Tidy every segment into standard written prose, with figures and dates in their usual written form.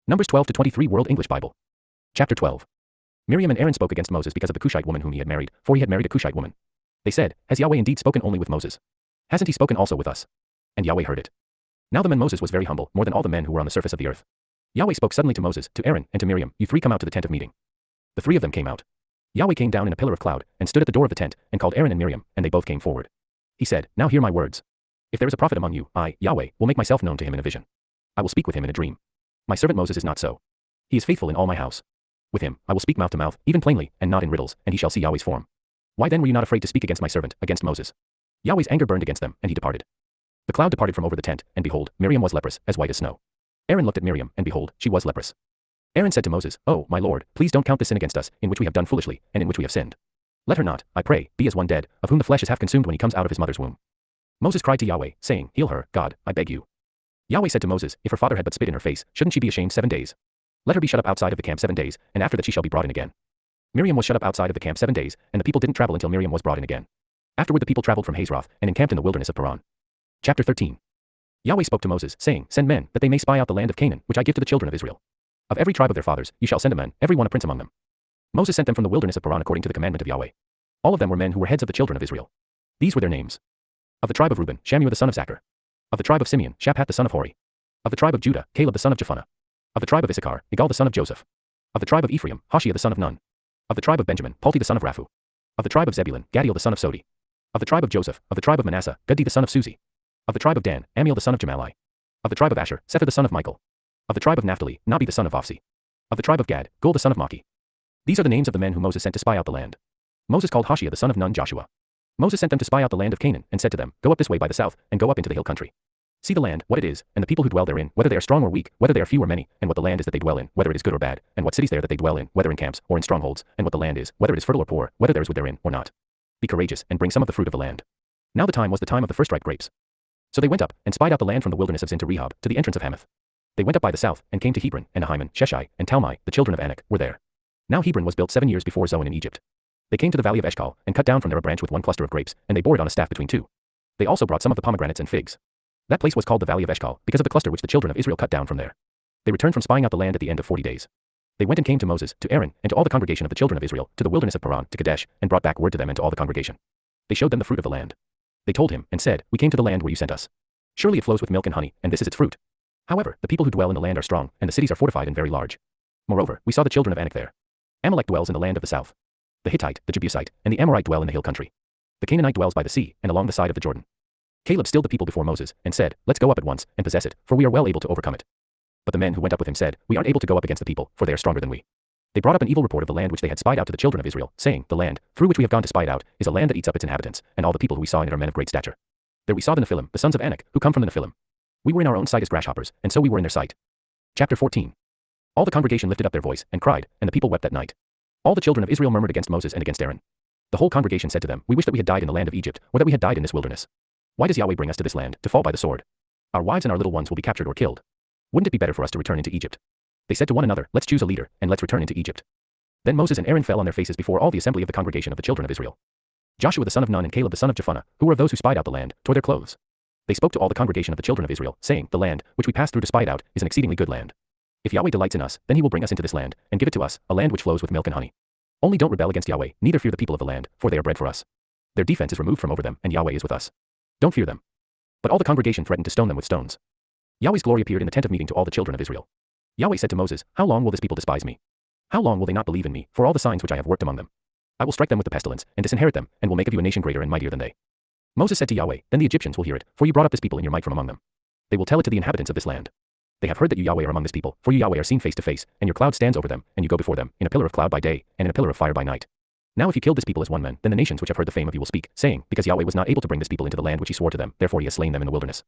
Numbers 12 to 23 World English Bible. Chapter 12. Miriam and Aaron spoke against Moses because of the Cushite woman whom he had married, for he had married a Cushite woman. They said, Has Yahweh indeed spoken only with Moses? Hasn't he spoken also with us? And Yahweh heard it. Now the man Moses was very humble, more than all the men who were on the surface of the earth. Yahweh spoke suddenly to Moses, to Aaron, and to Miriam, You three come out to the tent of meeting. The three of them came out. Yahweh came down in a pillar of cloud, and stood at the door of the tent, and called Aaron and Miriam, and they both came forward. He said, Now hear my words. If there is a prophet among you, I, Yahweh, will make myself known to him in a vision. I will speak with him in a dream. My servant Moses is not so. He is faithful in all my house. With him, I will speak mouth to mouth, even plainly, and not in riddles, and he shall see Yahweh's form. Why then were you not afraid to speak against my servant, against Moses? Yahweh's anger burned against them, and he departed. The cloud departed from over the tent, and behold, Miriam was leprous, as white as snow. Aaron looked at Miriam, and behold, she was leprous. Aaron said to Moses, Oh, my Lord, please don't count this sin against us, in which we have done foolishly, and in which we have sinned. Let her not, I pray, be as one dead, of whom the flesh is half consumed when he comes out of his mother's womb. Moses cried to Yahweh, saying, Heal her, God, I beg you. Yahweh said to Moses, If her father had but spit in her face, shouldn't she be ashamed 7 days? Let her be shut up outside of the camp 7 days, and after that she shall be brought in again. Miriam was shut up outside of the camp 7 days, and the people didn't travel until Miriam was brought in again. Afterward the people traveled from Hazeroth, and encamped in the wilderness of Paran. Chapter 13. Yahweh spoke to Moses, saying, Send men, that they may spy out the land of Canaan, which I give to the children of Israel. Of every tribe of their fathers, you shall send a man, every one a prince among them. Moses sent them from the wilderness of Paran according to the commandment of Yahweh. All of them were men who were heads of the children of Israel. These were their names. Of the tribe of Reuben, Shammua the son of Zachar. Of the tribe of Simeon, Shaphat the son of Hori. Of the tribe of Judah, Caleb the son of Jephunneh. Of the tribe of Issachar, Igal the son of Joseph. Of the tribe of Ephraim, Hoshea the son of Nun. Of the tribe of Benjamin, Palti the son of Raphu. Of the tribe of Zebulun, Gadiel the son of Sodi. Of the tribe of Joseph, of the tribe of Manasseh, Gadi the son of Suzi. Of the tribe of Dan, Amiel the son of Jamalai. Of the tribe of Asher, Sether the son of Michael. Of the tribe of Naphtali, Nabi the son of Vophsi. Of the tribe of Gad, Gul the son of Maki. These are the names of the men whom Moses sent to spy out the land. Moses called Hoshea the son of Nun Joshua. Moses sent them to spy out the land of Canaan, and said to them, Go up this way by the south, and go up into the hill country. See the land, what it is, and the people who dwell therein, whether they are strong or weak, whether they are few or many, and what the land is that they dwell in, whether it is good or bad, and what cities there that they dwell in, whether in camps, or in strongholds, and what the land is, whether it is fertile or poor, whether there is wood therein, or not. Be courageous, and bring some of the fruit of the land. Now the time was the time of the first ripe grapes. So they went up, and spied out the land from the wilderness of Zin to Rehob, to the entrance of Hamath. They went up by the south, and came to Hebron, and Ahiman, Sheshai, and Talmai, the children of Anak, were there. Now Hebron was built 7 years before Zoan in Egypt. They came to the valley of Eshcol, and cut down from there a branch with one cluster of grapes, and they bore it on a staff between two. They also brought some of the pomegranates and figs. That place was called the valley of Eshcol, because of the cluster which the children of Israel cut down from there. They returned from spying out the land at the end of 40 days. They went and came to Moses, to Aaron, and to all the congregation of the children of Israel, to the wilderness of Paran, to Kadesh, and brought back word to them and to all the congregation. They showed them the fruit of the land. They told him, and said, We came to the land where you sent us. Surely it flows with milk and honey, and this is its fruit. However, the people who dwell in the land are strong, and the cities are fortified and very large. Moreover, we saw the children of Anak there. Amalek dwells in the land of the south. The Hittite, the Jebusite, and the Amorite dwell in the hill country. The Canaanite dwells by the sea, and along the side of the Jordan. Caleb stilled the people before Moses, and said, Let's go up at once, and possess it, for we are well able to overcome it. But the men who went up with him said, We aren't able to go up against the people, for they are stronger than we. They brought up an evil report of the land which they had spied out to the children of Israel, saying, The land, through which we have gone to spy it out, is a land that eats up its inhabitants, and all the people who we saw in it are men of great stature. There we saw the Nephilim, the sons of Anak, who come from the Nephilim. We were in our own sight as grasshoppers, and so we were in their sight. Chapter 14. All the congregation lifted up their voice, and cried, and the people wept that night. All the children of Israel murmured against Moses and against Aaron. The whole congregation said to them, We wish that we had died in the land of Egypt, or that we had died in this wilderness. Why does Yahweh bring us to this land, to fall by the sword? Our wives and our little ones will be captured or killed. Wouldn't it be better for us to return into Egypt? They said to one another, Let's choose a leader, and let's return into Egypt. Then Moses and Aaron fell on their faces before all the assembly of the congregation of the children of Israel. Joshua the son of Nun and Caleb the son of Jephunneh, who were of those who spied out the land, tore their clothes. They spoke to all the congregation of the children of Israel, saying, The land, which we passed through to spy it out, is an exceedingly good land. If Yahweh delights in us, then he will bring us into this land, and give it to us, a land which flows with milk and honey. Only don't rebel against Yahweh, neither fear the people of the land, for they are bread for us. Their defense is removed from over them, and Yahweh is with us. Don't fear them. But all the congregation threatened to stone them with stones. Yahweh's glory appeared in the tent of meeting to all the children of Israel. Yahweh said to Moses, How long will this people despise me? How long will they not believe in me, for all the signs which I have worked among them? I will strike them with the pestilence, and disinherit them, and will make of you a nation greater and mightier than they. Moses said to Yahweh, Then the Egyptians will hear it, for you brought up this people in your might from among them. They will tell it to the inhabitants of this land. They have heard that you Yahweh are among this people, for you Yahweh are seen face to face, and your cloud stands over them, and you go before them, in a pillar of cloud by day, and in a pillar of fire by night. Now if you kill this people as one man, then the nations which have heard the fame of you will speak, saying, Because Yahweh was not able to bring this people into the land which he swore to them, therefore he has slain them in the wilderness.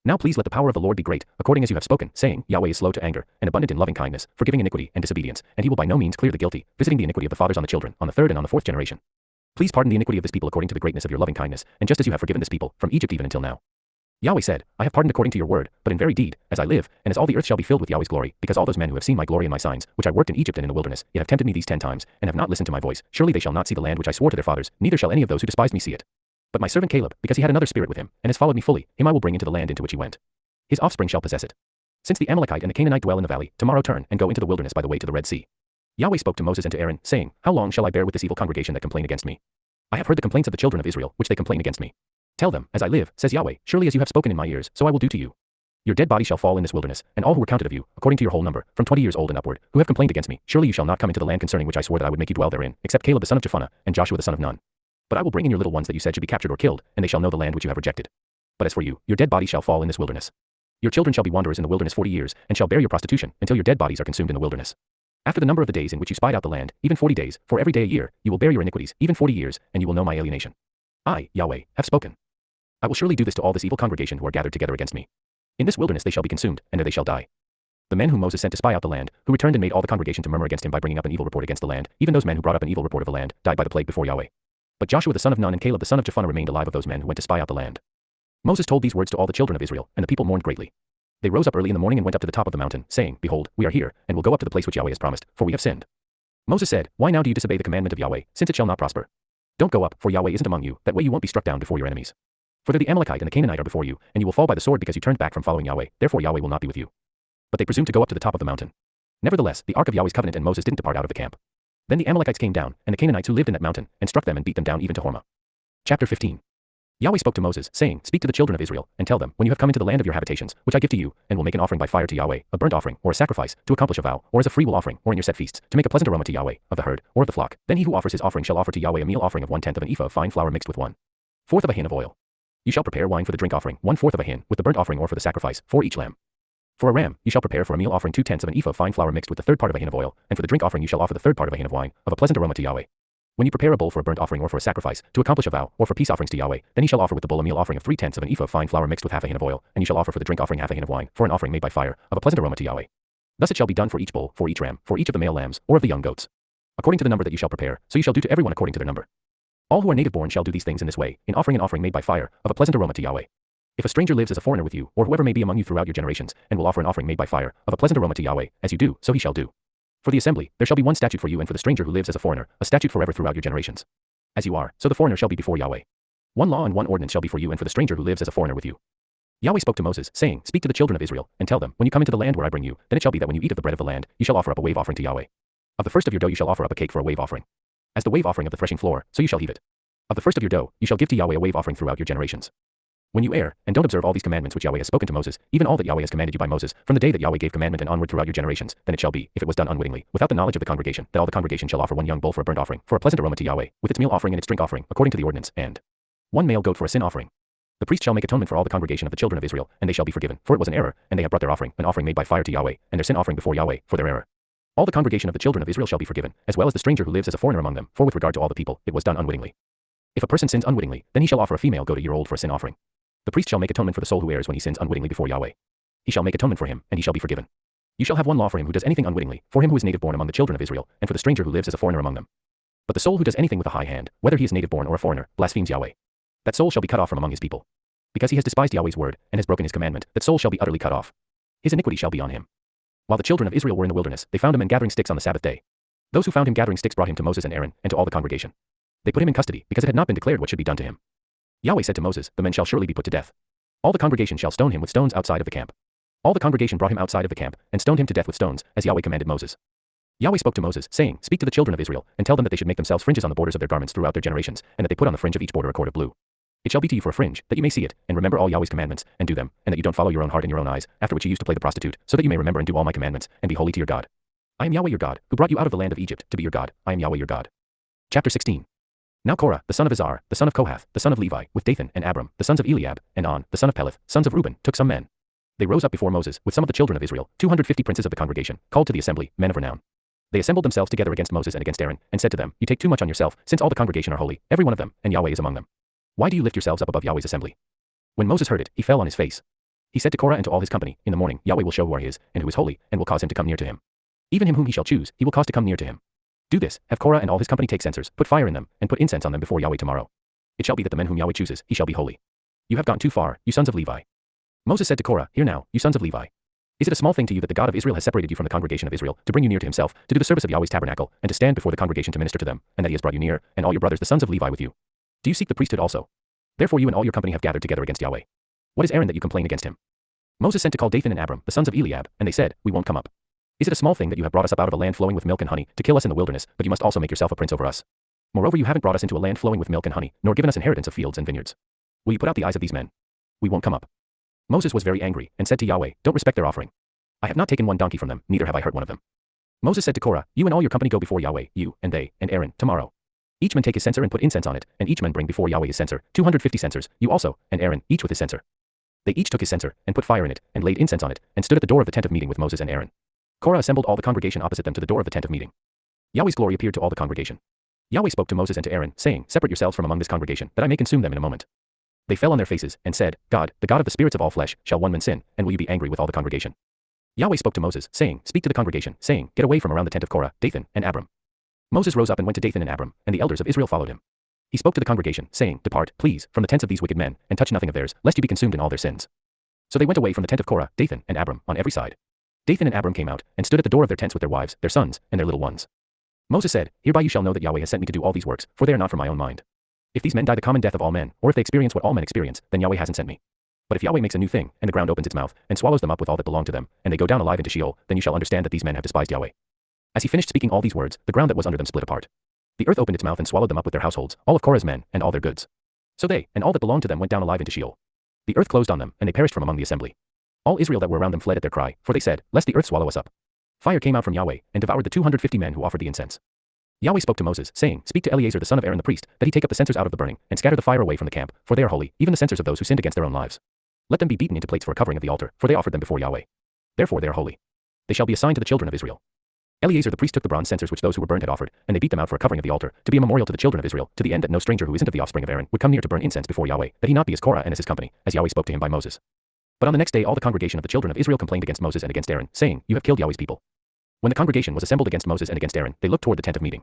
Now please let the power of the Lord be great, according as you have spoken, saying, Yahweh is slow to anger, and abundant in loving kindness, forgiving iniquity and disobedience, and he will by no means clear the guilty, visiting the iniquity of the fathers on the children, on the third and on the fourth generation. Please pardon the iniquity of this people according to the greatness of your loving kindness, and just as you have forgiven this people, from Egypt even until now. Yahweh said, I have pardoned according to your word, but in very deed, as I live, and as all the earth shall be filled with Yahweh's glory, because all those men who have seen my glory and my signs, which I worked in Egypt and in the wilderness, yet have tempted me these 10 times, and have not listened to my voice, surely they shall not see the land which I swore to their fathers, neither shall any of those who despised me see it. But my servant Caleb, because he had another spirit with him, and has followed me fully, him I will bring into the land into which he went. His offspring shall possess it. Since the Amalekite and the Canaanite dwell in the valley, tomorrow turn and go into the wilderness by the way to the Red Sea. Yahweh spoke to Moses and to Aaron, saying, How long shall I bear with this evil congregation that complain against me? I have heard the complaints of the children of Israel, which they complain against me. Tell them, as I live, says Yahweh, surely as you have spoken in my ears, so I will do to you. Your dead body shall fall in this wilderness, and all who were counted of you, according to your whole number, from 20 years old and upward, who have complained against me, surely you shall not come into the land concerning which I swore that I would make you dwell therein, except Caleb the son of Jephunneh, and Joshua the son of Nun. But I will bring in your little ones that you said should be captured or killed, and they shall know the land which you have rejected. But as for you, your dead body shall fall in this wilderness. Your children shall be wanderers in the wilderness 40 years, and shall bear your prostitution, until your dead bodies are consumed in the wilderness. After the number of the days in which you spied out the land, even 40 days, for every day a year, you will bear your iniquities, even 40 years, and you will know my alienation. I, Yahweh, have spoken. I will surely do this to all this evil congregation who are gathered together against me. In this wilderness they shall be consumed, and there they shall die. The men whom Moses sent to spy out the land, who returned and made all the congregation to murmur against him by bringing up an evil report against the land, even those men who brought up an evil report of the land, died by the plague before Yahweh. But Joshua the son of Nun and Caleb the son of Jephunneh remained alive of those men who went to spy out the land. Moses told these words to all the children of Israel, and the people mourned greatly. They rose up early in the morning and went up to the top of the mountain, saying, Behold, we are here, and will go up to the place which Yahweh has promised, for we have sinned. Moses said, Why now do you disobey the commandment of Yahweh, since it shall not prosper? Don't go up, for Yahweh isn't among you, that way you won't be struck down before your enemies. For there the Amalekite and the Canaanite are before you, and you will fall by the sword because you turned back from following Yahweh, therefore Yahweh will not be with you. But they presumed to go up to the top of the mountain. Nevertheless, the ark of Yahweh's covenant and Moses didn't depart out of the camp. Then the Amalekites came down, and the Canaanites who lived in that mountain, and struck them and beat them down even to Hormah. Chapter 15. Yahweh spoke to Moses, saying, Speak to the children of Israel, and tell them, When you have come into the land of your habitations, which I give to you, and will make an offering by fire to Yahweh, a burnt offering, or a sacrifice, to accomplish a vow, or as a freewill offering, or in your set feasts, to make a pleasant aroma to Yahweh, of the herd, or of the flock, then he who offers his offering shall offer to Yahweh a meal offering of 1/10 of an ephah of fine flour mixed with 1/4 of a hin of oil. You shall prepare wine for the drink offering, 1/4 of a hin, with the burnt offering or for the sacrifice, for each lamb. For a ram, you shall prepare for a meal offering 2/10 of an ephah of fine flour mixed with the 1/3 part of a hin of oil, and for the drink offering you shall offer the 1/3 part of a hin of wine, of a pleasant aroma to Yahweh. When you prepare a bull for a burnt offering or for a sacrifice, to accomplish a vow, or for peace offerings to Yahweh, then he shall offer with the bull a meal offering of 3/10 of an ephah of fine flour mixed with half a hin of oil, and you shall offer for the drink offering half a hin of wine, for an offering made by fire, of a pleasant aroma to Yahweh. Thus it shall be done for each bull, for each ram, for each of the male lambs, or of the young goats. According to the number that you shall prepare, so you shall do to everyone according to their number. All who are native born shall do these things in this way, in offering an offering made by fire, of a pleasant aroma to Yahweh. If a stranger lives as a foreigner with you, or whoever may be among you throughout your generations, and will offer an offering made by fire, of a pleasant aroma to Yahweh, as you do, so he shall do. For the assembly, there shall be one statute for you and for the stranger who lives as a foreigner, a statute forever throughout your generations. As you are, so the foreigner shall be before Yahweh. One law and one ordinance shall be for you and for the stranger who lives as a foreigner with you. Yahweh spoke to Moses, saying, Speak to the children of Israel, and tell them, When you come into the land where I bring you, then it shall be that when you eat of the bread of the land, you shall offer up a wave offering to Yahweh. Of the first of your dough you shall offer up a cake for a wave offering. As the wave offering of the threshing floor, so you shall heave it. Of the first of your dough, you shall give to Yahweh a wave offering throughout your generations. When you err, and don't observe all these commandments which Yahweh has spoken to Moses, even all that Yahweh has commanded you by Moses, from the day that Yahweh gave commandment and onward throughout your generations, then it shall be, if it was done unwittingly, without the knowledge of the congregation, that all the congregation shall offer one young bull for a burnt offering, for a pleasant aroma to Yahweh, with its meal offering and its drink offering, according to the ordinance, and one male goat for a sin offering. The priest shall make atonement for all the congregation of the children of Israel, and they shall be forgiven, for it was an error, and they have brought their offering, an offering made by fire to Yahweh, and their sin offering before Yahweh, for their error. All the congregation of the children of Israel shall be forgiven, as well as the stranger who lives as a foreigner among them, for with regard to all the people, it was done unwittingly. If a person sins unwittingly, then he shall offer a female goat a year old for a sin offering. The priest shall make atonement for the soul who errs when he sins unwittingly before Yahweh. He shall make atonement for him, and he shall be forgiven. You shall have one law for him who does anything unwittingly, for him who is native born among the children of Israel, and for the stranger who lives as a foreigner among them. But the soul who does anything with a high hand, whether he is native born or a foreigner, blasphemes Yahweh. That soul shall be cut off from among his people. Because he has despised Yahweh's word, and has broken his commandment, that soul shall be utterly cut off. His iniquity shall be on him. While the children of Israel were in the wilderness, they found him and gathering sticks on the Sabbath day. Those who found him gathering sticks brought him to Moses and Aaron, and to all the congregation. They put him in custody, because it had not been declared what should be done to him. Yahweh said to Moses, The men shall surely be put to death. All the congregation shall stone him with stones outside of the camp. All the congregation brought him outside of the camp, and stoned him to death with stones, as Yahweh commanded Moses. Yahweh spoke to Moses, saying, Speak to the children of Israel, and tell them that they should make themselves fringes on the borders of their garments throughout their generations, and that they put on the fringe of each border a cord of blue. It shall be to you for a fringe, that you may see it, and remember all Yahweh's commandments, and do them, and that you don't follow your own heart and your own eyes, after which you used to play the prostitute, so that you may remember and do all my commandments, and be holy to your God. I am Yahweh your God, who brought you out of the land of Egypt, to be your God. I am Yahweh your God. Chapter 16. Now Korah, the son of Izhar, the son of Kohath, the son of Levi, with Dathan and Abram, the sons of Eliab, and On, the son of Peleth, sons of Reuben, took some men. They rose up before Moses, with some of the children of Israel, 250 princes of the congregation, called to the assembly, men of renown. They assembled themselves together against Moses and against Aaron, and said to them, You take too much on yourself, since all the congregation are holy, every one of them, and Yahweh is among them. Why do you lift yourselves up above Yahweh's assembly? When Moses heard it, he fell on his face. He said to Korah and to all his company, In the morning, Yahweh will show who are his, and who is holy, and will cause him to come near to him. Even him whom he shall choose, he will cause to come near to him. Do this, have Korah and all his company take censers, put fire in them, and put incense on them before Yahweh tomorrow. It shall be that the men whom Yahweh chooses, he shall be holy. You have gone too far, you sons of Levi. Moses said to Korah, Hear now, you sons of Levi. Is it a small thing to you that the God of Israel has separated you from the congregation of Israel, to bring you near to himself, to do the service of Yahweh's tabernacle, and to stand before the congregation to minister to them, and that he has brought you near, and all your brothers the sons of Levi with you? Do you seek the priesthood also? Therefore you and all your company have gathered together against Yahweh. What is Aaron that you complain against him? Moses sent to call Dathan and Abiram, the sons of Eliab, and they said, We won't come up. Is it a small thing that you have brought us up out of a land flowing with milk and honey, to kill us in the wilderness, but you must also make yourself a prince over us? Moreover, you haven't brought us into a land flowing with milk and honey, nor given us inheritance of fields and vineyards. Will you put out the eyes of these men? We won't come up. Moses was very angry, and said to Yahweh, Don't respect their offering. I have not taken one donkey from them, neither have I hurt one of them. Moses said to Korah, You and all your company go before Yahweh, you, and they, and Aaron, tomorrow. Each man take his censer and put incense on it, and each man bring before Yahweh his censer, 250 censers, you also, and Aaron, each with his censer. They each took his censer, and put fire in it, and laid incense on it, and stood at the door of the tent of meeting with Moses and Aaron. Korah assembled all the congregation opposite them to the door of the tent of meeting. Yahweh's glory appeared to all the congregation. Yahweh spoke to Moses and to Aaron, saying, Separate yourselves from among this congregation, that I may consume them in a moment. They fell on their faces, and said, God, the God of the spirits of all flesh, shall one man sin, and will you be angry with all the congregation? Yahweh spoke to Moses, saying, Speak to the congregation, saying, Get away from around the tent of Korah, Dathan, and Abiram. Moses rose up and went to Dathan and Abiram, and the elders of Israel followed him. He spoke to the congregation, saying, Depart, please, from the tents of these wicked men, and touch nothing of theirs, lest you be consumed in all their sins. So they went away from the tent of Korah, Dathan, and Abiram, on every side. Dathan and Abiram came out, and stood at the door of their tents with their wives, their sons, and their little ones. Moses said, Hereby you shall know that Yahweh has sent me to do all these works, for they are not for my own mind. If these men die the common death of all men, or if they experience what all men experience, then Yahweh hasn't sent me. But if Yahweh makes a new thing, and the ground opens its mouth, and swallows them up with all that belong to them, and they go down alive into Sheol, then you shall understand that these men have despised Yahweh. As he finished speaking all these words, the ground that was under them split apart. The earth opened its mouth and swallowed them up with their households, all of Korah's men, and all their goods. So they, and all that belonged to them went down alive into Sheol. The earth closed on them, and they perished from among the assembly. All Israel that were around them fled at their cry, for they said, Lest the earth swallow us up. Fire came out from Yahweh, and devoured the 250 men who offered the incense. Yahweh spoke to Moses, saying, Speak to Eleazar the son of Aaron the priest, that he take up the censers out of the burning, and scatter the fire away from the camp, for they are holy, even the censers of those who sinned against their own lives. Let them be beaten into plates for a covering of the altar, for they offered them before Yahweh. Therefore they are holy. They shall be assigned to the children of Israel. Eleazar the priest took the bronze censers which those who were burned had offered, and they beat them out for a covering of the altar, to be a memorial to the children of Israel, to the end that no stranger who isn't of the offspring of Aaron would come near to burn incense before Yahweh, that he not be as Korah and as his company, as Yahweh spoke to him by Moses. But on the next day all the congregation of the children of Israel complained against Moses and against Aaron, saying, You have killed Yahweh's people. When the congregation was assembled against Moses and against Aaron, they looked toward the tent of meeting.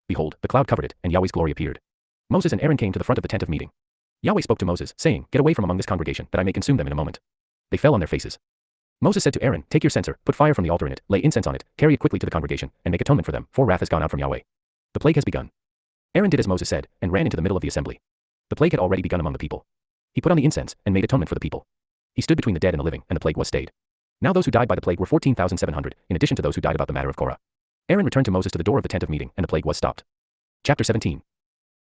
Behold, the cloud covered it, and Yahweh's glory appeared. Moses and Aaron came to the front of the tent of meeting. Yahweh spoke to Moses, saying, Get away from among this congregation, that I may consume them in a moment. They fell on their faces. Moses said to Aaron, Take your censer, put fire from the altar in it, lay incense on it, carry it quickly to the congregation, and make atonement for them, for wrath has gone out from Yahweh. The plague has begun. Aaron did as Moses said, and ran into the middle of the assembly. The plague had already begun among the people. He put on the incense, and made atonement for the people. He stood between the dead and the living, and the plague was stayed. Now those who died by the plague were 14,700, in addition to those who died about the matter of Korah. Aaron returned to Moses to the door of the tent of meeting, and the plague was stopped. Chapter 17.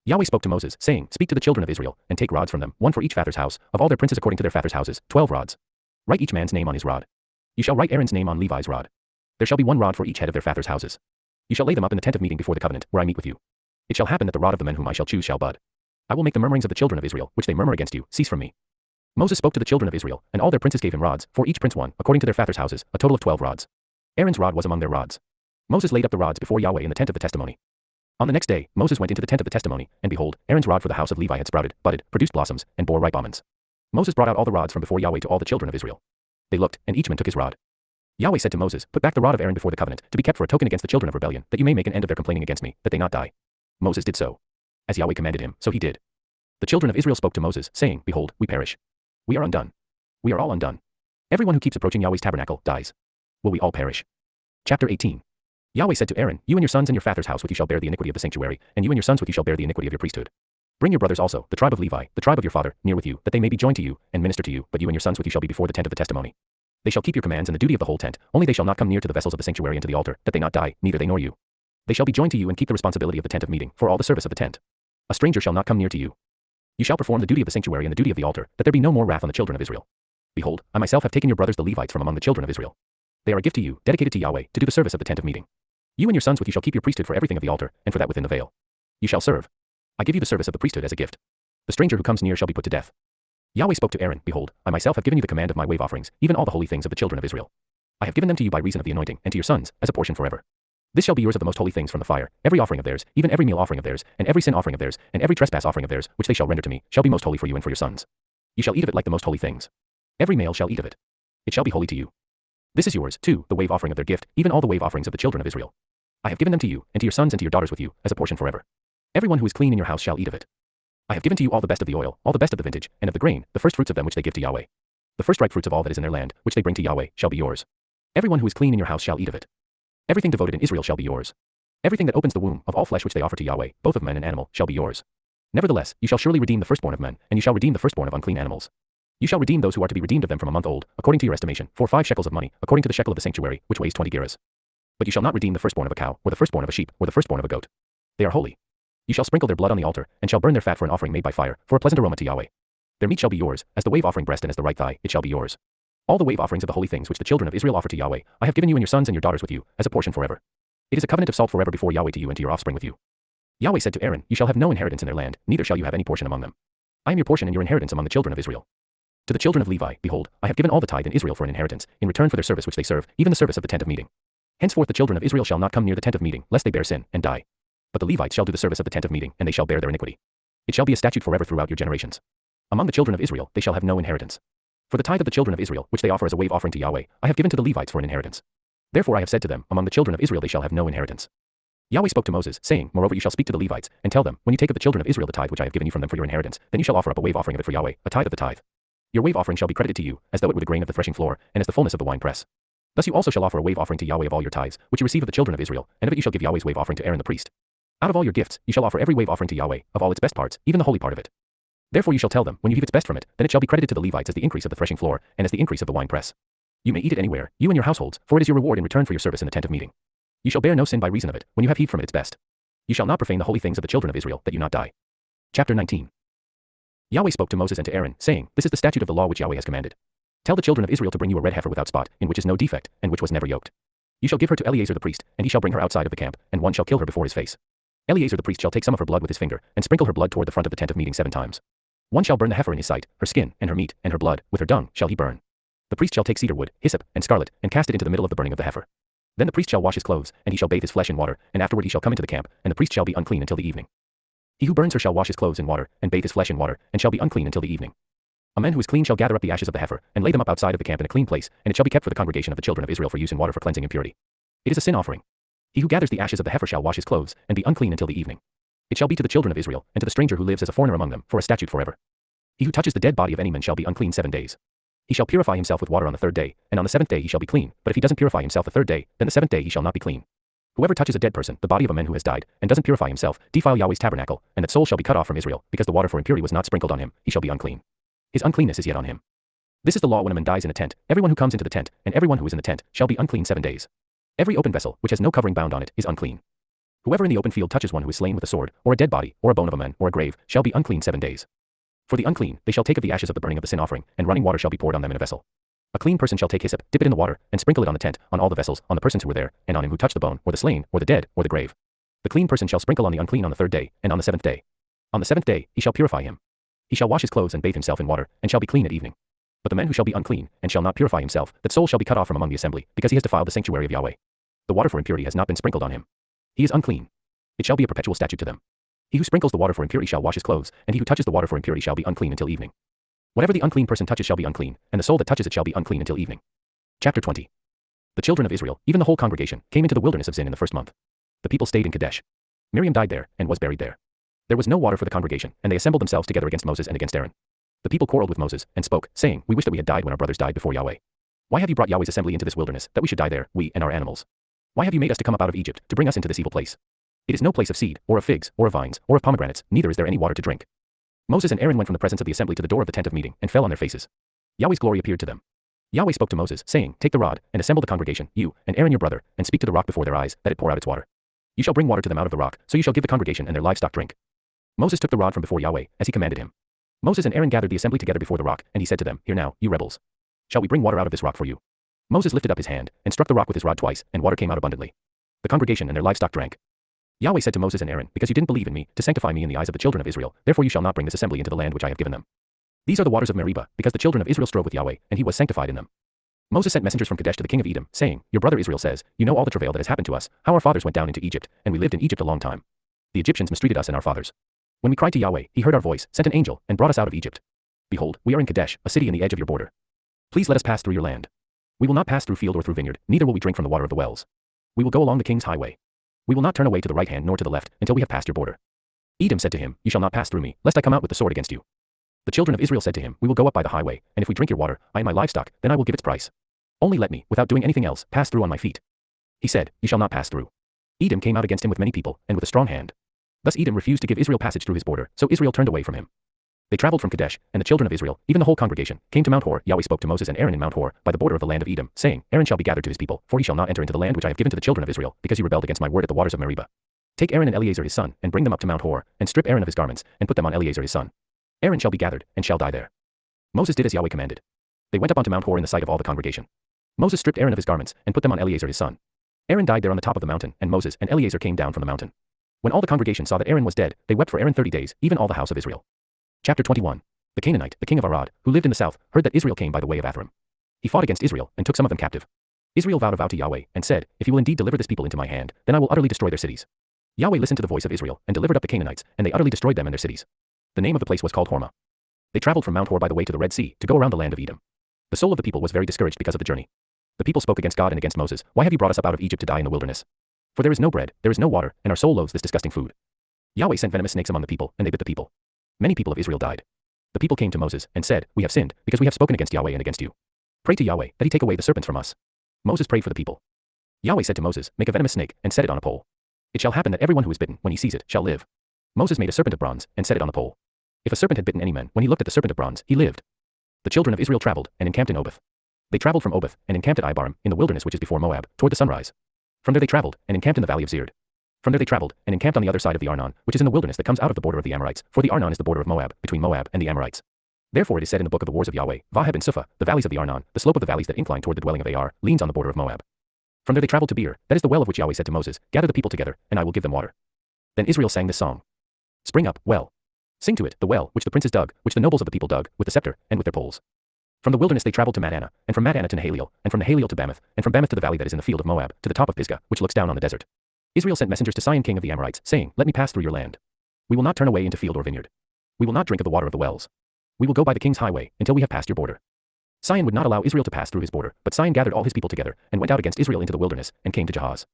Yahweh spoke to Moses, saying, Speak to the children of Israel, and take rods from them, one for each father's house, of all their princes according to their father's houses, 12 rods. Write each man's name on his rod. You shall write Aaron's name on Levi's rod. There shall be one rod for each head of their father's houses. You shall lay them up in the tent of meeting before the covenant, where I meet with you. It shall happen that the rod of the men whom I shall choose shall bud. I will make the murmurings of the children of Israel, which they murmur against you, cease from me. Moses spoke to the children of Israel, and all their princes gave him rods, for each prince one, according to their father's houses, a total of 12 rods. Aaron's rod was among their rods. Moses laid up the rods before Yahweh in the tent of the testimony. On the next day, Moses went into the tent of the testimony, and behold, Aaron's rod for the house of Levi had sprouted, budded, produced blossoms, and bore ripe almonds. Moses brought out all the rods from before Yahweh to all the children of Israel. They looked, and each man took his rod. Yahweh said to Moses, Put back the rod of Aaron before the covenant, to be kept for a token against the children of rebellion, that you may make an end of their complaining against me, that they not die. Moses did so. As Yahweh commanded him, so he did. The children of Israel spoke to Moses, saying, Behold, we perish. We are undone. We are all undone. Everyone who keeps approaching Yahweh's tabernacle dies. Will we all perish? Chapter 18. Yahweh said to Aaron, You and your sons and your father's house with you shall bear the iniquity of the sanctuary, and you and your sons with you shall bear the iniquity of your priesthood. Bring your brothers also, the tribe of Levi, the tribe of your father, near with you, that they may be joined to you, and minister to you, but you and your sons with you shall be before the tent of the testimony. They shall keep your commands and the duty of the whole tent, only they shall not come near to the vessels of the sanctuary and to the altar, that they not die, neither they nor you. They shall be joined to you and keep the responsibility of the tent of meeting, for all the service of the tent. A stranger shall not come near to you. You shall perform the duty of the sanctuary and the duty of the altar, that there be no more wrath on the children of Israel. Behold, I myself have taken your brothers the Levites from among the children of Israel. They are a gift to you, dedicated to Yahweh, to do the service of the tent of meeting. You and your sons with you shall keep your priesthood for everything of the altar, and for that within the veil. You shall serve. I give you the service of the priesthood as a gift. The stranger who comes near shall be put to death. Yahweh spoke to Aaron, Behold, I myself have given you the command of my wave offerings, even all the holy things of the children of Israel. I have given them to you by reason of the anointing, and to your sons, as a portion forever. This shall be yours of the most holy things from the fire, every offering of theirs, even every meal offering of theirs, and every sin offering of theirs, and every trespass offering of theirs, which they shall render to me, shall be most holy for you and for your sons. You shall eat of it like the most holy things. Every male shall eat of it. It shall be holy to you. This is yours, too, the wave offering of their gift, even all the wave offerings of the children of Israel. I have given them to you, and to your sons and to your daughters with you, as a portion forever. Everyone who is clean in your house shall eat of it. I have given to you all the best of the oil, all the best of the vintage, and of the grain, the first fruits of them which they give to Yahweh. The first ripe fruits of all that is in their land, which they bring to Yahweh, shall be yours. Everyone who is clean in your house shall eat of it. Everything devoted in Israel shall be yours. Everything that opens the womb, of all flesh which they offer to Yahweh, both of man and animal, shall be yours. Nevertheless, you shall surely redeem the firstborn of men, and you shall redeem the firstborn of unclean animals. You shall redeem those who are to be redeemed of them from a month old, according to your estimation, for 5 shekels of money, according to the shekel of the sanctuary, which weighs 20 gerahs. But you shall not redeem the firstborn of a cow, or the firstborn of a sheep, or the firstborn of a goat. They are holy. You shall sprinkle their blood on the altar, and shall burn their fat for an offering made by fire, for a pleasant aroma to Yahweh. Their meat shall be yours, as the wave offering breast and as the right thigh, it shall be yours. All the wave offerings of the holy things which the children of Israel offer to Yahweh, I have given you and your sons and your daughters with you, as a portion forever. It is a covenant of salt forever before Yahweh to you and to your offspring with you. Yahweh said to Aaron, You shall have no inheritance in their land, neither shall you have any portion among them. I am your portion and your inheritance among the children of Israel. To the children of Levi, behold, I have given all the tithe in Israel for an inheritance, in return for their service which they serve, even the service of the tent of meeting. Henceforth the children of Israel shall not come near the tent of meeting, lest they bear sin, and die. But the Levites shall do the service of the tent of meeting, and they shall bear their iniquity. It shall be a statute forever throughout your generations. Among the children of Israel they shall have no inheritance. For the tithe of the children of Israel, which they offer as a wave offering to Yahweh, I have given to the Levites for an inheritance. Therefore I have said to them, Among the children of Israel they shall have no inheritance. Yahweh spoke to Moses, saying, Moreover you shall speak to the Levites, and tell them, When you take of the children of Israel the tithe which I have given you from them for your inheritance, then you shall offer up a wave offering of it for Yahweh, a tithe of the tithe. Your wave offering shall be credited to you, as though it were the grain of the threshing floor, and as the fullness of the winepress. Thus you also shall offer a wave offering to Yahweh of all your tithes, which you receive of the children of Israel, and of it you shall give Yahweh's wave offering to Aaron the priest. Out of all your gifts you shall offer every wave offering to Yahweh, of all its best parts, even the holy part of it. Therefore you shall tell them, when you heave its best from it, then it shall be credited to the Levites as the increase of the threshing floor, and as the increase of the winepress. You may eat it anywhere, you and your households, for it is your reward in return for your service in the tent of meeting. You shall bear no sin by reason of it, when you have heaved from it its best. You shall not profane the holy things of the children of Israel, that you not die. Chapter 19. Yahweh spoke to Moses and to Aaron, saying, This is the statute of the law which Yahweh has commanded. Tell the children of Israel to bring you a red heifer without spot, in which is no defect, and which was never yoked. You shall give her to Eleazar the priest, and he shall bring her outside of the camp, and one shall kill her before his face. Eleazar the priest shall take some of her blood with his finger, and sprinkle her blood toward the front of the tent of meeting 7 times. One shall burn the heifer in his sight, her skin, and her meat, and her blood, with her dung, shall he burn. The priest shall take cedar wood, hyssop, and scarlet, and cast it into the middle of the burning of the heifer. Then the priest shall wash his clothes, and he shall bathe his flesh in water, and afterward he shall come into the camp, and the priest shall be unclean until the evening. He who burns her shall wash his clothes in water, and bathe his flesh in water, and shall be unclean until the evening. A man who is clean shall gather up the ashes of the heifer, and lay them up outside of the camp in a clean place, and it shall be kept for the congregation of the children of Israel for use in water for cleansing impurity. It is a sin offering. He who gathers the ashes of the heifer shall wash his clothes, and be unclean until the evening. It shall be to the children of Israel, and to the stranger who lives as a foreigner among them, for a statute forever. He who touches the dead body of any man shall be unclean 7 days. He shall purify himself with water on the 3rd day, and on the 7th day he shall be clean, but if he doesn't purify himself the 3rd day, then the 7th day he shall not be clean. Whoever touches a dead person, the body of a man who has died, and doesn't purify himself, defile Yahweh's tabernacle, and that soul shall be cut off from Israel, because the water for impurity was not sprinkled on him, he shall be unclean. His uncleanness is yet on him. This is the law when a man dies in a tent, everyone who comes into the tent, and everyone who is in the tent, shall be unclean 7 days. Every open vessel, which has no covering bound on it, is unclean. Whoever in the open field touches one who is slain with a sword, or a dead body, or a bone of a man, or a grave, shall be unclean 7 days. For the unclean, they shall take of the ashes of the burning of the sin offering, and running water shall be poured on them in a vessel. A clean person shall take hyssop, dip it in the water, and sprinkle it on the tent, on all the vessels, on the persons who were there, and on him who touched the bone, or the slain, or the dead, or the grave. The clean person shall sprinkle on the unclean on the 3rd day, and on the 7th day. On the 7th day, he shall purify him. He shall wash his clothes and bathe himself in water, and shall be clean at evening. But the man who shall be unclean, and shall not purify himself, that soul shall be cut off from among the assembly, because he has defiled the sanctuary of Yahweh. The water for impurity has not been sprinkled on him. He is unclean. It shall be a perpetual statute to them. He who sprinkles the water for impurity shall wash his clothes, and he who touches the water for impurity shall be unclean until evening. Whatever the unclean person touches shall be unclean, and the soul that touches it shall be unclean until evening. Chapter 20. The children of Israel, even the whole congregation, came into the wilderness of Zin in the 1st month. The people stayed in Kadesh. Miriam died there, and was buried there. There was no water for the congregation, and they assembled themselves together against Moses and against Aaron. The people quarreled with Moses, and spoke, saying, We wish that we had died when our brothers died before Yahweh. Why have you brought Yahweh's assembly into this wilderness, that we should die there, we and our animals? Why have you made us to come up out of Egypt, to bring us into this evil place? It is no place of seed, or of figs, or of vines, or of pomegranates, neither is there any water to drink. Moses and Aaron went from the presence of the assembly to the door of the tent of meeting, and fell on their faces. Yahweh's glory appeared to them. Yahweh spoke to Moses, saying, Take the rod, and assemble the congregation, you, and Aaron your brother, and speak to the rock before their eyes, that it pour out its water. You shall bring water to them out of the rock, so you shall give the congregation and their livestock drink. Moses took the rod from before Yahweh, as he commanded him. Moses and Aaron gathered the assembly together before the rock, and he said to them, Hear now, you rebels. Shall we bring water out of this rock for you? Moses lifted up his hand, and struck the rock with his rod twice, and water came out abundantly. The congregation and their livestock drank. Yahweh said to Moses and Aaron, Because you didn't believe in me, to sanctify me in the eyes of the children of Israel, therefore you shall not bring this assembly into the land which I have given them. These are the waters of Meribah, because the children of Israel strove with Yahweh, and he was sanctified in them. Moses sent messengers from Kadesh to the king of Edom, saying, Your brother Israel says, You know all the travail that has happened to us, how our fathers went down into Egypt, and we lived in Egypt a long time. The Egyptians mistreated us and our fathers. When we cried to Yahweh, he heard our voice, sent an angel, and brought us out of Egypt. Behold, we are in Kadesh, a city in the edge of your border. Please let us pass through your land. We will not pass through field or through vineyard, neither will we drink from the water of the wells. We will go along the king's highway. We will not turn away to the right hand nor to the left, until we have passed your border. Edom said to him, You shall not pass through me, lest I come out with the sword against you. The children of Israel said to him, We will go up by the highway, and if we drink your water, I and my livestock, then I will give its price. Only let me, without doing anything else, pass through on my feet. He said, You shall not pass through. Edom came out against him with many people, and with a strong hand. Thus Edom refused to give Israel passage through his border, so Israel turned away from him. They traveled from Kadesh, and the children of Israel, even the whole congregation, came to Mount Hor. Yahweh spoke to Moses and Aaron in Mount Hor, by the border of the land of Edom, saying, Aaron shall be gathered to his people, for he shall not enter into the land which I have given to the children of Israel, because you rebelled against my word at the waters of Meribah. Take Aaron and Eleazar his son, and bring them up to Mount Hor, and strip Aaron of his garments, and put them on Eleazar his son. Aaron shall be gathered, and shall die there. Moses did as Yahweh commanded. They went up onto Mount Hor in the sight of all the congregation. Moses stripped Aaron of his garments, and put them on Eleazar his son. Aaron died there on the top of the mountain, and Moses and Eleazar came down from the mountain. When all the congregation saw that Aaron was dead, they wept for Aaron 30 days, even all the house of Israel. Chapter 21. The Canaanite, the king of Arad, who lived in the south, heard that Israel came by the way of Atharim. He fought against Israel, and took some of them captive. Israel vowed a vow to Yahweh, and said, If you will indeed deliver this people into my hand, then I will utterly destroy their cities. Yahweh listened to the voice of Israel, and delivered up the Canaanites, and they utterly destroyed them and their cities. The name of the place was called Hormah. They traveled from Mount Hor by the way to the Red Sea, to go around the land of Edom. The soul of the people was very discouraged because of the journey. The people spoke against God and against Moses, Why have you brought us up out of Egypt to die in the wilderness? For there is no bread, there is no water, and our soul loathes this disgusting food. Yahweh sent venomous snakes among the people, and they bit the people. Many people of Israel died. The people came to Moses, and said, We have sinned, because we have spoken against Yahweh and against you. Pray to Yahweh, that he take away the serpents from us. Moses prayed for the people. Yahweh said to Moses, Make a venomous snake, and set it on a pole. It shall happen that everyone who is bitten, when he sees it, shall live. Moses made a serpent of bronze, and set it on the pole. If a serpent had bitten any man, when he looked at the serpent of bronze, he lived. The children of Israel traveled, and encamped in Oboth. They traveled from Oboth, and encamped at Ibarim, in the wilderness which is before Moab, toward the sunrise. From there they traveled, and encamped in the valley of Zered. From there they traveled, and encamped on the other side of the Arnon, which is in the wilderness that comes out of the border of the Amorites, for the Arnon is the border of Moab, between Moab and the Amorites. Therefore it is said in the book of the wars of Yahweh, Vahab and Suphah, the valleys of the Arnon, the slope of the valleys that incline toward the dwelling of Ar, leans on the border of Moab. From there they traveled to Beer, that is the well of which Yahweh said to Moses, Gather the people together, and I will give them water. Then Israel sang this song. Spring up, well. Sing to it, the well, which the princes dug, which the nobles of the people dug, with the scepter, and with their poles. From the wilderness they traveled to Madana, and from Madana to Nahaliel, and from Nahaliel to Bamoth, and from Bamoth to the valley that is in the field of Moab, to the top of Pisgah, which looks down on the desert. Israel sent messengers to Sihon king of the Amorites, saying, Let me pass through your land. We will not turn away into field or vineyard. We will not drink of the water of the wells. We will go by the king's highway, until we have passed your border. Sihon would not allow Israel to pass through his border, but Sihon gathered all his people together, and went out against Israel into the wilderness, and came to Jahaz.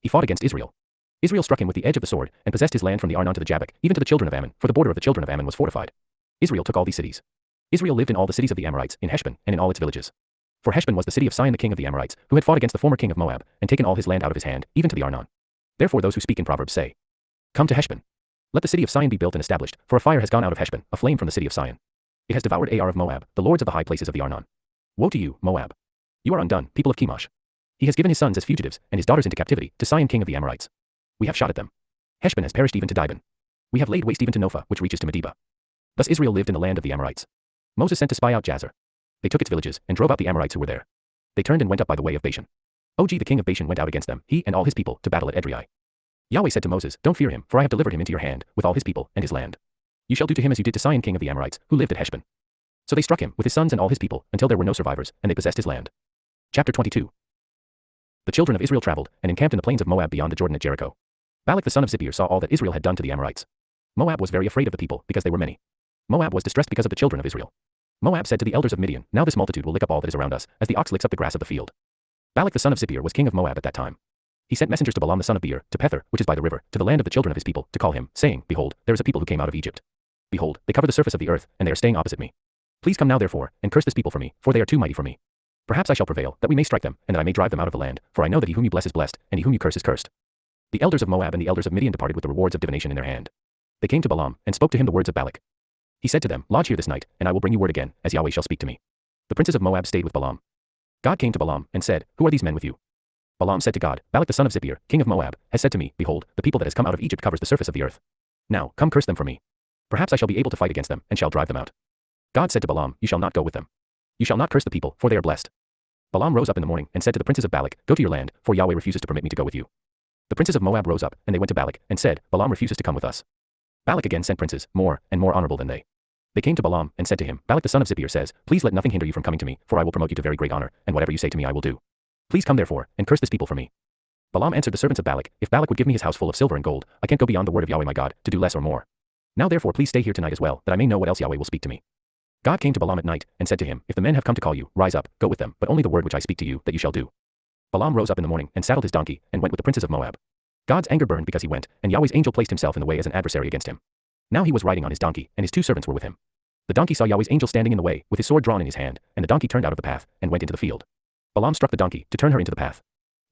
He fought against Israel. Israel struck him with the edge of the sword, and possessed his land from the Arnon to the Jabbok, even to the children of Ammon, for the border of the children of Ammon was fortified. Israel took all these cities. Israel lived in all the cities of the Amorites, in Heshbon, and in all its villages. For Heshbon was the city of Sihon the king of the Amorites, who had fought against the former king of Moab, and taken all his land out of his hand, even to the Arnon. Therefore those who speak in Proverbs say, Come to Heshbon. Let the city of Sihon be built and established, for a fire has gone out of Heshbon, a flame from the city of Sihon. It has devoured Ar of Moab, the lords of the high places of the Arnon. Woe to you, Moab! You are undone, people of Chemosh. He has given his sons as fugitives, and his daughters into captivity, to Sihon king of the Amorites. We have shot at them. Heshbon has perished even to Dibon. We have laid waste even to Nophah, which reaches to Medeba. Thus Israel lived in the land of the Amorites. Moses sent to spy out Jazer. They took its villages, and drove out the Amorites who were there. They turned and went up by the way of Bashan. Og the king of Bashan went out against them, he and all his people, to battle at Edrei. Yahweh said to Moses, Don't fear him, for I have delivered him into your hand, with all his people, and his land. You shall do to him as you did to Sihon king of the Amorites, who lived at Heshbon. So they struck him, with his sons and all his people, until there were no survivors, and they possessed his land. Chapter 22. The children of Israel traveled, and encamped in the plains of Moab beyond the Jordan at Jericho. Balak the son of Zippor saw all that Israel had done to the Amorites. Moab was very afraid of the people, because they were many. Moab was distressed because of the children of Israel. Moab said to the elders of Midian, Now this multitude will lick up all that is around us, as the ox licks up the grass of the field. Balak the son of Zippor was king of Moab at that time. He sent messengers to Balaam the son of Beor, to Pethor, which is by the river, to the land of the children of his people, to call him, saying, Behold, there is a people who came out of Egypt. Behold, they cover the surface of the earth, and they are staying opposite me. Please come now therefore, and curse this people for me, for they are too mighty for me. Perhaps I shall prevail, that we may strike them, and that I may drive them out of the land, for I know that he whom you bless is blessed, and he whom you curse is cursed. The elders of Moab and the elders of Midian departed with the rewards of divination in their hand. They came to Balaam, and spoke to him the words of Balak. He said to them, Lodge here this night, and I will bring you word again, as Yahweh shall speak to me. The princes of Moab stayed with Balaam. God came to Balaam, and said, Who are these men with you? Balaam said to God, Balak the son of Zippor, king of Moab, has said to me, Behold, the people that has come out of Egypt covers the surface of the earth. Now, come curse them for me. Perhaps I shall be able to fight against them, and shall drive them out. God said to Balaam, You shall not go with them. You shall not curse the people, for they are blessed. Balaam rose up in the morning, and said to the princes of Balak, Go to your land, for Yahweh refuses to permit me to go with you. The princes of Moab rose up, and they went to Balak, and said, Balaam refuses to come with us. Balak again sent princes, more, and more honorable than they. They came to Balaam, and said to him, Balak the son of Zippor says, Please let nothing hinder you from coming to me, for I will promote you to very great honor, and whatever you say to me I will do. Please come therefore, and curse this people for me. Balaam answered the servants of Balak, If Balak would give me his house full of silver and gold, I can't go beyond the word of Yahweh my God, to do less or more. Now therefore please stay here tonight as well, that I may know what else Yahweh will speak to me. God came to Balaam at night, and said to him, If the men have come to call you, rise up, go with them, but only the word which I speak to you, that you shall do. Balaam rose up in the morning, and saddled his donkey, and went with the princes of Moab. God's anger burned because he went, and Yahweh's angel placed himself in the way as an adversary against him. Now he was riding on his donkey, and his two servants were with him. The donkey saw Yahweh's angel standing in the way, with his sword drawn in his hand, and the donkey turned out of the path, and went into the field. Balaam struck the donkey, to turn her into the path.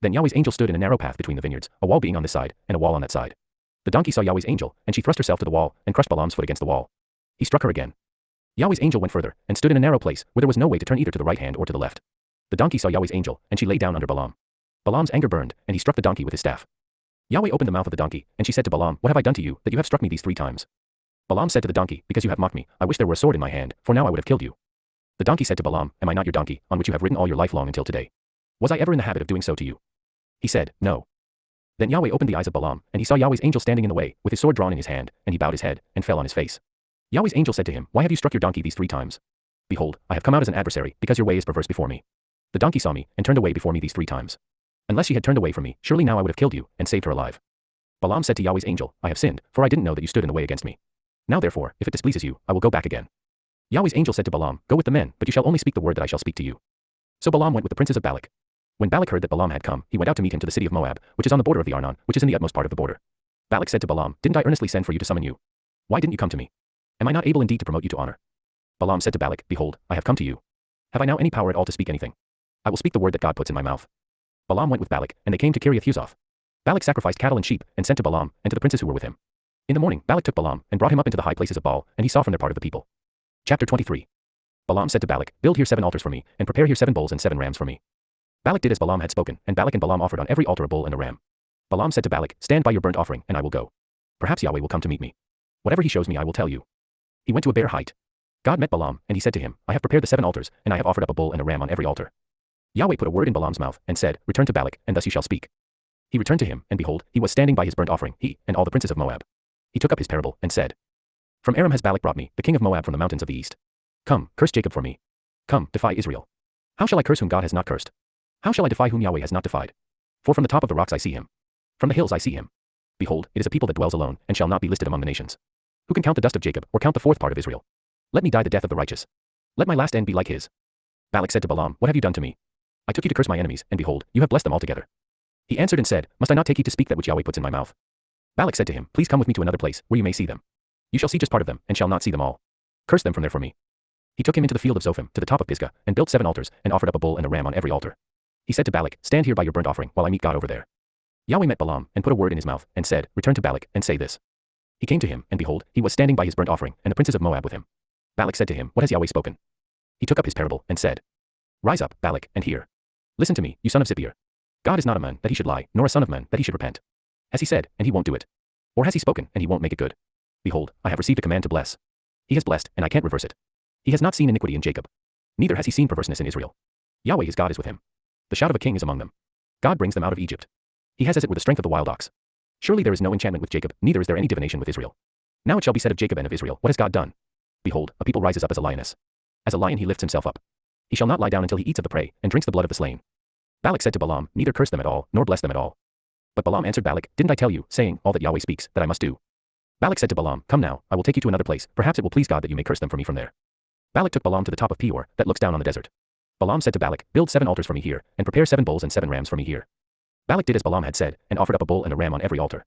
Then Yahweh's angel stood in a narrow path between the vineyards, a wall being on this side, and a wall on that side. The donkey saw Yahweh's angel, and she thrust herself to the wall, and crushed Balaam's foot against the wall. He struck her again. Yahweh's angel went further, and stood in a narrow place, where there was no way to turn either to the right hand or to the left. The donkey saw Yahweh's angel, and she lay down under Balaam. Balaam's anger burned, and he struck the donkey with his staff. Yahweh opened the mouth of the donkey, and she said to Balaam, What have I done to you, that you have struck me these 3 times? Balaam said to the donkey, Because you have mocked me, I wish there were a sword in my hand, for now I would have killed you. The donkey said to Balaam, Am I not your donkey, on which you have ridden all your life long until today? Was I ever in the habit of doing so to you? He said, No. Then Yahweh opened the eyes of Balaam, and he saw Yahweh's angel standing in the way, with his sword drawn in his hand, and he bowed his head, and fell on his face. Yahweh's angel said to him, Why have you struck your donkey these 3 times? Behold, I have come out as an adversary, because your way is perverse before me. The donkey saw me, and turned away before me these 3 times. Unless she had turned away from me, surely now I would have killed you, and saved her alive. Balaam said to Yahweh's angel, I have sinned, for I didn't know that you stood in the way against me. Now therefore, if it displeases you, I will go back again. Yahweh's angel said to Balaam, Go with the men, but you shall only speak the word that I shall speak to you. So Balaam went with the princes of Balak. When Balak heard that Balaam had come, he went out to meet him to the city of Moab, which is on the border of the Arnon, which is in the utmost part of the border. Balak said to Balaam, Didn't I earnestly send for you to summon you? Why didn't you come to me? Am I not able indeed to promote you to honor? Balaam said to Balak, Behold, I have come to you. Have I now any power at all to speak anything? I will speak the word that God puts in my mouth. Balaam went with Balak, and they came to Kiriath-Huzoth. Balak sacrificed cattle and sheep, and sent to Balaam, and to the princes who were with him. In the morning, Balak took Balaam, and brought him up into the high places of Baal, and he saw from their part of the people. Chapter 23. Balaam said to Balak, Build here 7 altars for me, and prepare here 7 bulls and 7 rams for me. Balak did as Balaam had spoken, and Balak and Balaam offered on every altar a bull and a ram. Balaam said to Balak, Stand by your burnt offering, and I will go. Perhaps Yahweh will come to meet me. Whatever he shows me I will tell you. He went to a bare height. God met Balaam, and he said to him, I have prepared the 7 altars, and I have offered up a bull and a ram on every altar. Yahweh put a word in Balaam's mouth, and said, Return to Balak, and thus you shall speak. He returned to him, and behold, he was standing by his burnt offering, he, and all the princes of Moab. He took up his parable, and said, From Aram has Balak brought me, the king of Moab from the mountains of the east. Come, curse Jacob for me. Come, defy Israel. How shall I curse whom God has not cursed? How shall I defy whom Yahweh has not defied? For from the top of the rocks I see him. From the hills I see him. Behold, it is a people that dwells alone, and shall not be listed among the nations. Who can count the dust of Jacob, or count the 4th part of Israel? Let me die the death of the righteous. Let my last end be like his. Balak said to Balaam, What have you done to me? I took you to curse my enemies, and behold, you have blessed them altogether. He answered and said, Must I not take heed to speak that which Yahweh puts in my mouth? Balak said to him, Please come with me to another place, where you may see them. You shall see just part of them, and shall not see them all. Curse them from there for me. He took him into the field of Zophim, to the top of Pisgah, and built 7 altars, and offered up a bull and a ram on every altar. He said to Balak, Stand here by your burnt offering, while I meet God over there. Yahweh met Balaam, and put a word in his mouth, and said, Return to Balak, and say this. He came to him, and behold, he was standing by his burnt offering, and the princes of Moab with him. Balak said to him, What has Yahweh spoken? He took up his parable, and said, Rise up, Balak, and hear. Listen to me, you son of Zippor. God is not a man that he should lie, nor a son of man that he should repent. Has he said, and he won't do it? Or has he spoken, and he won't make it good? Behold, I have received a command to bless. He has blessed, and I can't reverse it. He has not seen iniquity in Jacob. Neither has he seen perverseness in Israel. Yahweh his God is with him. The shout of a king is among them. God brings them out of Egypt. He has as it were the strength of the wild ox. Surely there is no enchantment with Jacob, neither is there any divination with Israel. Now it shall be said of Jacob and of Israel, What has God done? Behold, a people rises up as a lioness. As a lion he lifts himself up. He shall not lie down until he eats of the prey, and drinks the blood of the slain. Balak said to Balaam, Neither curse them at all, nor bless them at all. But Balaam answered Balak, Didn't I tell you, saying, All that Yahweh speaks, that I must do? Balak said to Balaam, Come now, I will take you to another place, perhaps it will please God that you may curse them for me from there. Balak took Balaam to the top of Peor, that looks down on the desert. Balaam said to Balak, Build 7 altars for me here, and prepare 7 bulls and 7 rams for me here. Balak did as Balaam had said, and offered up a bull and a ram on every altar.